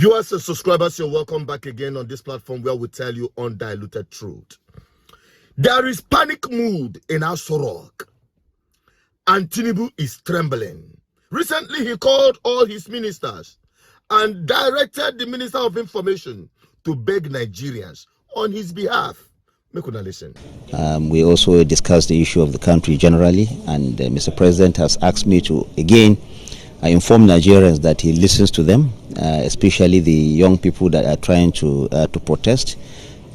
Viewers and subscribers, you're welcome back again on this platform where we tell you undiluted truth. There is panic mood in Aso Rock, and Tinubu is trembling. Recently, he called all his ministers and directed the Minister of Information to beg Nigerians on his behalf. Make una listen. We also discussed the issue of the country generally, and Mr. President has asked me to again inform Nigerians that he listens to them, especially the young people that are trying to protest.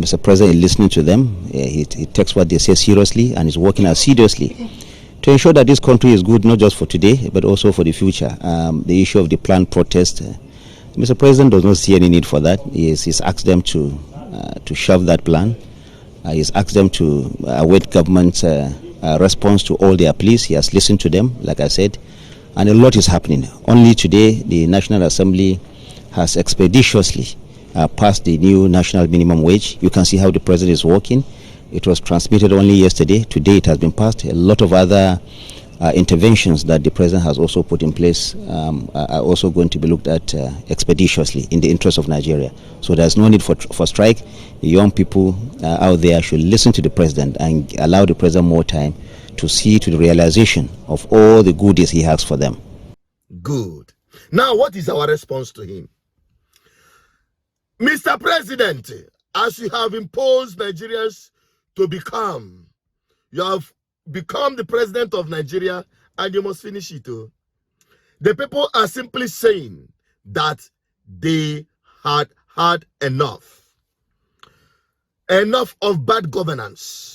Mr. President is listening to them. He takes what they say seriously and is working assiduously to ensure that this country is good, not just for today, but also for the future. The issue of the planned protest, Mr. President does not see any need for that. He's asked them to shelve that plan. He's asked them to await government's response to all their pleas. He has listened to them, like I said, and a lot is happening. Only today, the National Assembly has expeditiously passed the new national minimum wage. You can see how the president is working. It was transmitted only yesterday. Today, it has been passed. A lot of other interventions that the president has also put in place are also going to be looked at expeditiously in the interest of Nigeria. So there's no need for strike. The young people out there should listen to the president and allow the president more time to see to the realization of all the goodies he has for them. Good. Now, what is our response to him? Mr. President, as you have imposed Nigerians to become, you have become the president of Nigeria, and you must finish it too. The people are simply saying that they had had enough. Enough of bad governance.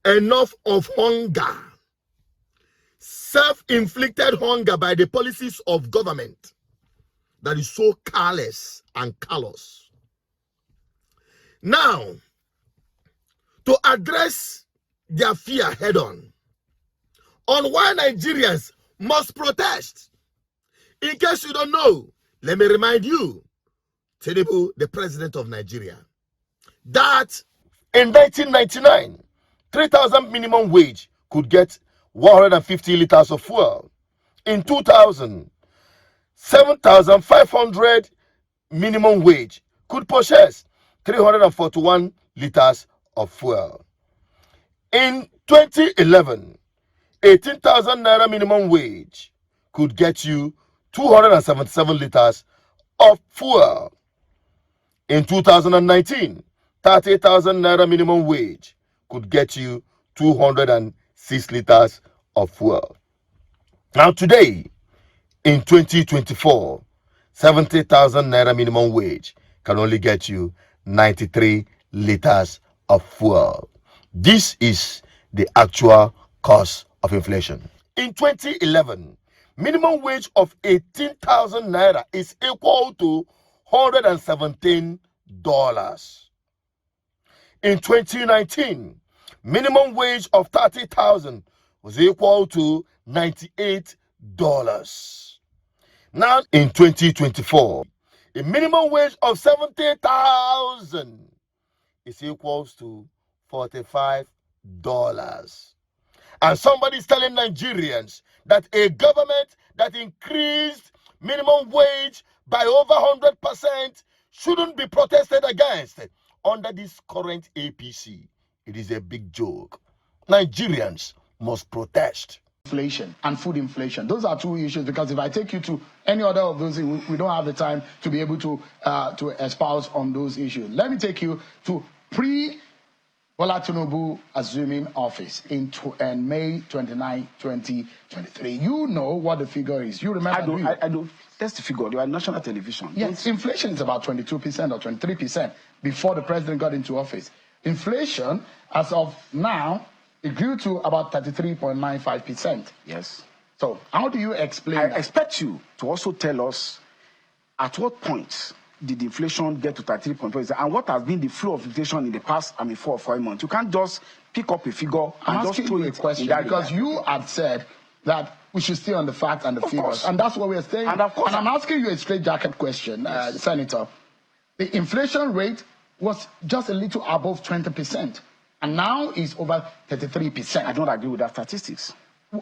Enough of hunger. Self-inflicted hunger by the policies of government that is so careless and callous. Now, to address their fear head-on why Nigerians must protest. In case you don't know, let me remind you, Tinubu, the president of Nigeria, that in 1999, 3,000 minimum wage could get 150 liters of fuel. In 2000, 7,500 minimum wage could purchase 341 liters of fuel. In 2011, 18,000 naira minimum wage could get you 277 liters of fuel. In 2019, 30,000 naira minimum wage could get you 206 liters of fuel. Now today, in 2024, 70,000 naira minimum wage can only get you 93 liters of fuel. This is the actual cost of inflation. In 2011, minimum wage of 18,000 naira is equal to $117. In 2019, minimum wage of 30,000 was equal to $98. Now, in 2024, a minimum wage of 70,000 is equals to $45. And somebody's telling Nigerians that a government that increased minimum wage by over 100% shouldn't be protested against under this current APC. It is a big joke. Nigerians must protest. Inflation and food inflation. Those are two issues, because if I take you to any other of those, we don't have the time to be able to espouse on those issues. Let me take you to Bola Tinubu assuming office in May 29, 2023. You know what the figure is. You remember? I do. That's the figure. You are national television. Yes, inflation is about 22% or 23% before the president got into office. Inflation, as of now, it grew to about 33.95%. Yes. So how do you explain I that? expect you to also tell us at what point did inflation get to 33.5%, and what has been the flow of inflation in the past, 4 or 5 months. You can't just pick up a figure and just throw it a question because you had said that we should stay on the facts and the figures. Course. And that's what we're saying. And of course, I'm asking you a straight jacket question, yes. Senator. The inflation rate was just a little above 20%, and now is over 33%. I don't agree with that statistics.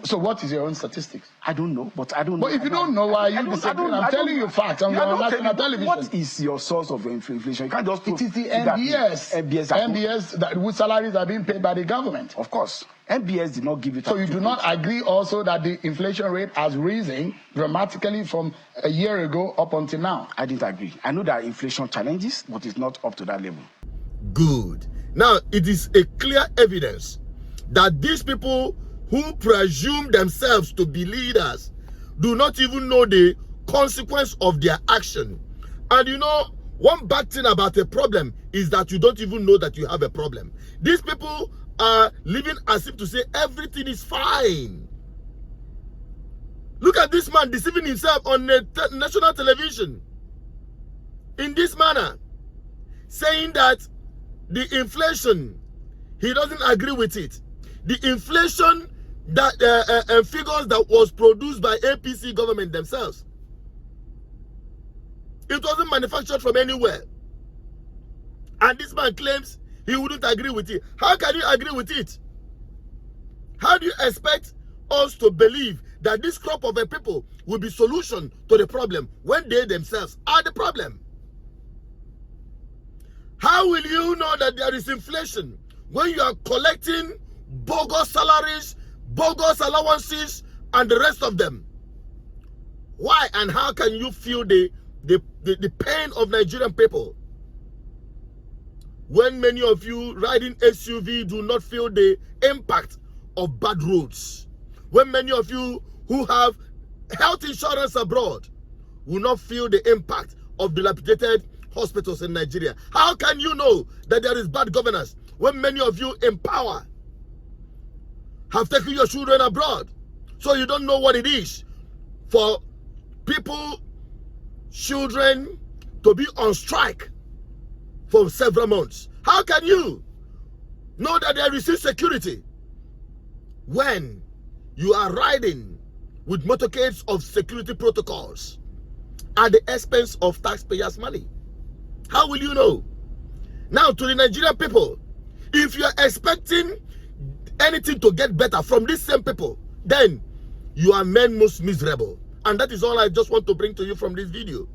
So what is your own statistics? I don't know, but I don't know. But if you don't know, why are you disagreeing? I'm telling you facts on your national television. What is your source of inflation? You can't just It is the MBS that whose salaries are being paid by the government. Of course. MBS did not give it. So you do not agree also that the inflation rate has risen dramatically from a year ago up until now? I didn't agree. I know there are inflation challenges, but it's not up to that level. Good. Now, it is a clear evidence that these people who presume themselves to be leaders do not even know the consequence of their action. And you know, one bad thing about a problem is that you don't even know that you have a problem. These people are living as if to say everything is fine. Look at this man deceiving himself on national television in this manner, saying that the inflation, he doesn't agree with it. The inflation that figures that was produced by APC government themselves. It wasn't manufactured from anywhere. And this man claims he wouldn't agree with it. How can you agree with it? How do you expect us to believe that this crop of a people will be solution to the problem when they themselves are the problem? How will you know that there is inflation when you are collecting bogus salaries, bogus allowances, and the rest of them? Why and how can you feel the pain of Nigerian people when many of you riding SUV do not feel the impact of bad roads? When many of you who have health insurance abroad will not feel the impact of dilapidated hospitals in Nigeria? How can you know that there is bad governance when many of you in power have taken your children abroad? So you don't know what it is for people, children, to be on strike for several months. How can you know that there is insecurity when you are riding with motorcades of security protocols at the expense of taxpayers' money? How will you know? Now, to the Nigerian people, if you are expecting anything to get better from these same people, then you are men most miserable. And that is all I just want to bring to you from this video.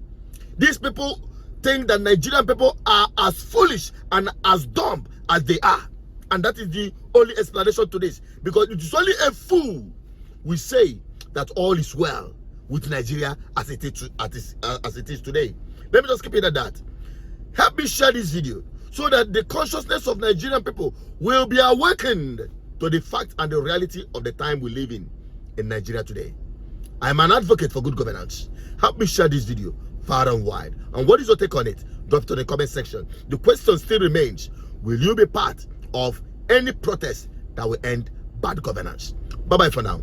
These people think that Nigerian people are as foolish and as dumb as they are. And that is the only explanation to this. Because it is only a fool will say that all is well with Nigeria as it is today. Let me just keep it at that. Help me share this video so that the consciousness of Nigerian people will be awakened to the fact and the reality of the time we live in Nigeria today. I'm an advocate for good governance. Help me share this video far and wide. And what is your take on it? Drop it in the comment section. The question still remains: will you be part of any protest that will end bad governance? Bye-bye for now.